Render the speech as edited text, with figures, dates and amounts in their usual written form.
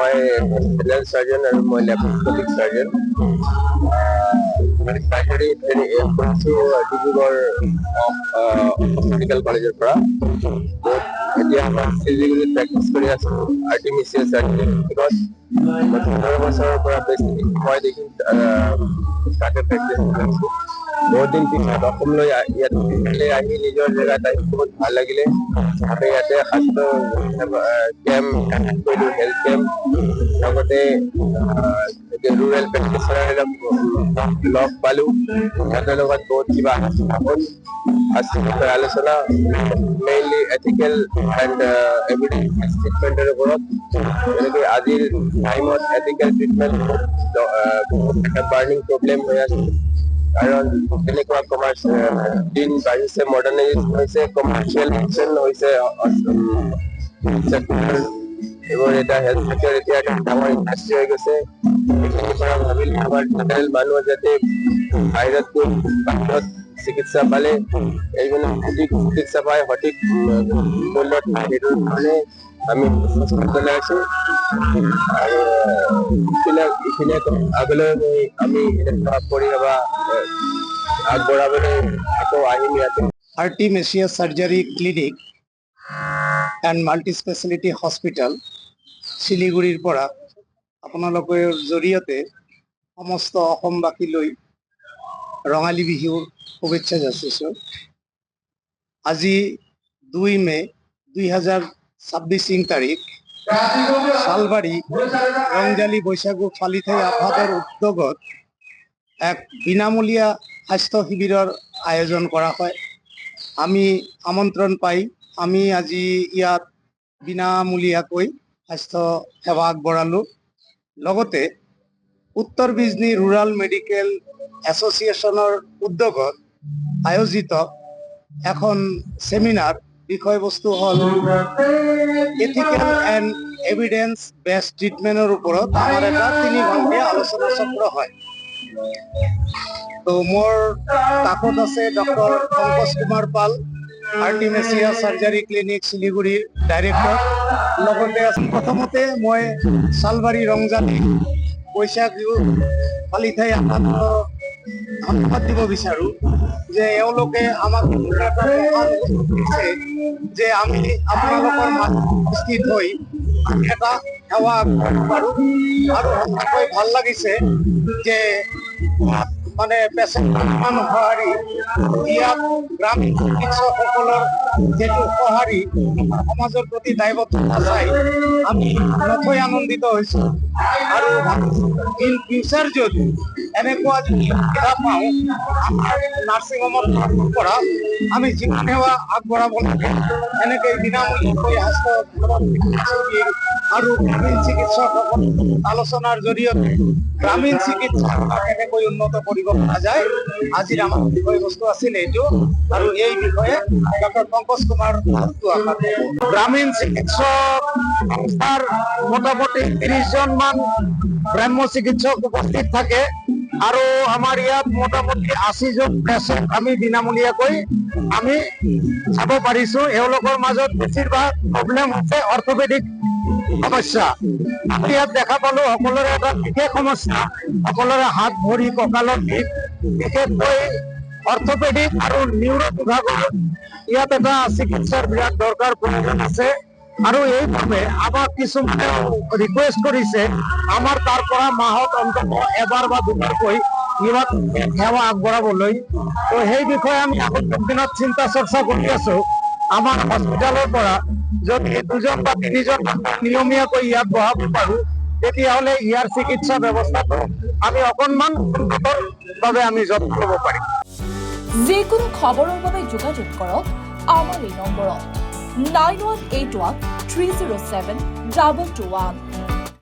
মই জেনেৰেল সাৰ্জন আৰু মই লেপাৰস্কোপিক সাৰ্জন চাৰ্জাৰী কৰিছো ডিব্ৰুগড় মেডিকেল কলেজৰ পৰা এতিয়া আমাৰ চিলিগুৰিত প্ৰেক্টিচ কৰি আছো আৰ্টিমিচিয়াছ চাৰ্জাৰী বিকজ মই 15 বছৰৰ পৰা বেছি মই দেখি ষ্টাৰ্টেড প্ৰেক্টিচ কৰিছো বহুত দিন পিছত অসমলৈ ইয়াতে আহি নিজৰ জেগাত আহি বহুত ভাল লাগিলে আমি ইয়াতে স্বাস্থ্য কেম্প কণ্ডাক্ট কৰিলো হেল্থ কেম্প লগতে ৰুৰেল প্ৰেক্টিচনাৰবিলাক লগ পালো সিহঁতৰ লগত বহুত কিবা আলোচনা মেইনলি এথিকেল এণ্ড এভিডেন্স ট্ৰিটমেণ্টৰ ওপৰত যেনেকৈ আজিৰ টাইমত এথিকেল ট্ৰিটমেণ্ট এটা বাৰ্নিং প্ৰব্লেম হৈ আছে কাৰণ তেনেকুৱা দিন বাঢ়িছে মডাৰ্ণাইজেশ্যন হৈছে কমাৰ্চিয়েল হৈছে এইবোৰ এটা হেল্থ চেক্টৰ এতিয়া এটা ডাঙৰ ইণ্ডাষ্ট্ৰী হৈ গৈছে এইখিনিৰ পৰা ভাবিলে আমাৰ জেনেৰেল মানুহ যাতে বাহিৰত গৈ বাহিৰত চিকিৎসা পালে এইখিনি সঠিক চিকিৎসা পায় সঠিক মূল্যত সেইটোৰ কাৰণে আমি চলাই আছো আৰু এইখিনিয়ে আগলৈ আমি এনেকুৱা কৰি আগবঢ়াবলৈ আকৌ আহিম ইয়াতে Artemisias surgery clinic and multi speciality hospital শিলিগুৰিৰ পৰা আপোনালোকৰ জৰিয়তে সমস্ত অসমবাসীলৈ ৰঙালী বিহুৰ শুভেচ্ছা যাচিছোঁ। আজি 2 মে 2026 তাৰিখ শালবাৰী ৰংজালী বৈশাগু ফালিথাই আফাদৰ উদ্যোগত এক বিনামূলীয়া স্বাস্থ্য শিবিৰৰ আয়োজন কৰা হয়। আমি আমন্ত্ৰণ পাই আমি আজি ইয়াত বিনামূলীয়াকৈ স্বাস্থ্য সেৱা আগবঢ়ালোঁ। লগতে উত্তৰ বিজনী ৰুৰাল মেডিকেল এছ'চিয়েশ্যনৰ উদ্যোগত আয়োজিত এখন চেমিনাৰ বিষয়বস্তু হ'ল এথিকেল এণ্ড এভিডেন্স বেছড ট্ৰিটমেণ্টৰ ওপৰত আমাৰ এটা 3 ঘণ্টীয়া আলোচনা চক্ৰ হয়। তো মোৰ কাষত আছে ডক্টৰ পংকজ কুমাৰ পাল, আৰ্টিমিচিয়াছ চাৰ্জাৰী ক্লিনিক শিলিগুৰিৰ ডাইৰেক্টৰ। লগতে প্ৰথমতে মই শালবাৰী ৰংজালী বৈশাখ বিহু ফালিথাই ধন্যবাদ দিব বিচাৰোঁ যে এওঁলোকে আমাক যে আমি আপোনালোকৰ মাজত উপস্থিত হৈ এটা সেৱা আগবঢ়াব পাৰোঁ আৰু সঁচাকৈ ভাল লাগিছে যে মানে পেচেণ্ট সঁহাৰি ইয়াত গ্ৰামীণ চিকিৎসকসকলৰ যিটো সঁহাৰি সমাজৰ প্ৰতি দায়বদ্ধতা চাই আমি নথৈ আনন্দিত হৈছোঁ আৰু ইন ফিউচাৰ যদি এনেকুৱা সুবিধা পাওঁ আমাৰ নাৰ্ছিং হোমৰ পৰা আমি যিমান সেৱা আগবঢ়াব লাগে এনেকৈ বিনামূলীয়াকৈ স্বাস্থ্য আৰু গ্ৰামীণ চিকিৎসকসকল আলোচনাৰ জৰিয়তে গ্ৰামীণ চিকিৎসা কেনেকৈ উন্নত কৰিব পৰা যায় আজিৰ আমাৰ বিষয়বস্তু আছিল এইটো আৰু এই বিষয়ে ডক্টৰ পংকজ কুমাৰ গ্ৰামীণ চিকিৎসক সংস্থাৰ মোটামুটি 30 জন মান গ্ৰাম্য চিকিৎসক উপস্থিত থাকে আৰু আমাৰ ইয়াত মোটামুটি 80 জন পেচেণ্ট আমি বিনামূলীয়াকৈ আমি চাব পাৰিছো। এওঁলোকৰ মাজত বেছিভাগ প্ৰব্লেম হৈছে অৰ্থপেডিক সমস্যা। আমি ইয়াত দেখা পালো সকলোৰে এটা বিশেষ সমস্যা, সকলোৰে হাত ভৰি কঁকালৰ বিষ, বিশেষকৈ অৰ্থপেডিক আৰু নিউৰো বিভাগৰ ইয়াত এটা চিকিৎসাৰ বিৰাট দৰকাৰ প্ৰয়োজন আছে আৰু এইভাৱে আমাক কিছুমানে ৰিকুৱেষ্ট কৰিছে আমাৰ তাৰ পৰা মাহত অন্তত এবাৰ বা দুবাৰকৈ ইয়াত সেৱা আগবঢ়াবলৈ। তো সেই বিষয়ে আমি আগন্তুক দিনত চিন্তা চৰ্চা কৰি আছো। আমাৰ হস্পিটেলৰ পৰা যদি 2 জন বা 3 জন নিয়মীয়াকৈ ইয়াত বহাব পাৰোঁ তেতিয়াহ'লে ইয়াৰ চিকিৎসা ব্যৱস্থাটো আমি অকণমান উন্নতৰ বাবে আমি যত্ন ল'ব পাৰিম। যিকোনো খবৰৰ বাবে যোগাযোগ কৰক আমাৰ এই নম্বৰত 9181 307 221।